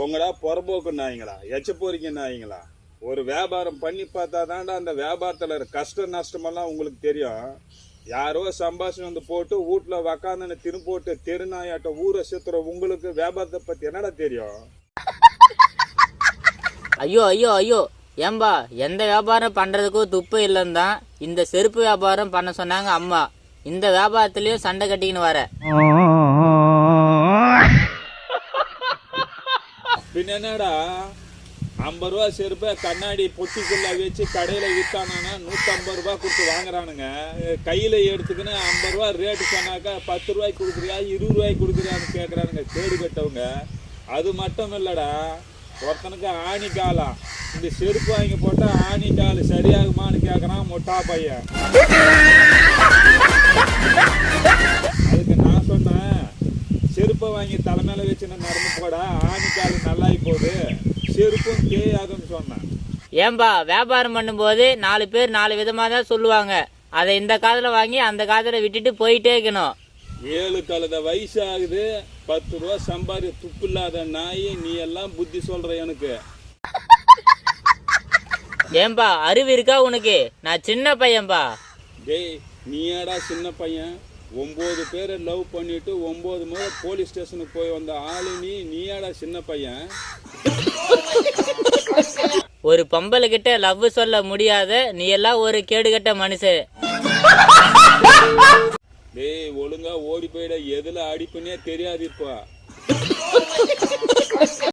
உங்களா புறம்போக்கு நாய்ங்களா, எச்ச பொறிக்க நாய்ங்களா, ஒரு வியாபாரம் பண்ணி பார்த்தா தாண்டா அந்த வியாபாரத்தில் கஷ்ட நஷ்டமெல்லாம் உங்களுக்கு தெரியும். யாரோ சம்பாஷணம் வந்து போட்டு வீட்டில் உக்காந்துன்னு திரும்போட்டு தெருநாயாட்ட ஊரை சுத்துற உங்களுக்கு வியாபாரத்தை பற்றி என்னடா தெரியும்? ஐயோ ஐயோ ஐயோ, ஏம்பா எந்த வியாபாரம் பண்ணுறதுக்கும் துப்பு இல்லைன்னு தான் இந்த செருப்பு வியாபாரம் பண்ண சொன்னாங்க அம்மா. இந்த வியாபாரத்துலேயும் சண்டை கட்டிக்கின்னு வர. பின்ன என்னடா 50 ரூபா செருப்பை கண்ணாடி பொட்டிக்குள்ள வச்சு கடையில் விற்றானா 150 ரூபா கொடுத்து வாங்குறானுங்க. கையில் எடுத்துக்கின்னு 50 ரூபா ரேட்டு சொன்னாக்கா 10 ரூபாய்க்கு கொடுக்குறியா 20 ரூபாய்க்கு கொடுக்குறியான்னு கேட்குறானுங்க தேடி கட்டவங்க. அது மட்டும் இல்லைடா, ஒருத்தனுக்கு ஆணி காலம், இந்த செருப்பு வாங்கி போட்டால் ஆணி கால் சரியாகுமான்னு கேட்குறான் முட்டா பையன். அதுக்கு நான் சொன்னேன், செருப்பை வாங்கி தலைமையில வச்சு நடந்து போடா, ஆணி கால் நல்லாயி போகுது, செருப்பும் தேயாதுன்னு சொன்னேன். ஏம்பா வியாபாரம் பண்ணும்போது 4 பேர் 4 விதமாக தான் சொல்லுவாங்க. அதை இந்த காதில் வாங்கி அந்த காதில் விட்டுட்டு போயிட்டே இருக்கணும். 7 கழுத வயசு ஆகுது, 10 ரூபா சம்பாதி துப்பு இல்லாத நாய், நீ எல்லாம் புத்தி சொல்ற எனக்கு. ஏம்பா அறிவு இருக்கா உனக்கு? நான் சின்ன பையன்பா. டேய் நீ ஏடா சின்ன பையன்? 9 பேரை லவ் பண்ணிட்டு 9 முறை போலீஸ் ஸ்டேஷனுக்கு போய் வந்த ஆளு நீ ஏடா சின்ன பையன்? ஒரு பொம்பளை கிட்ட லவ் சொல்ல முடியாத நீ எல்லாம் ஒரு கேடுகட்ட மனுஷன். டேய் ஒழுங்கா ஓடி போயிட, எதுல அடிப்புன்னே தெரியாது இப்ப.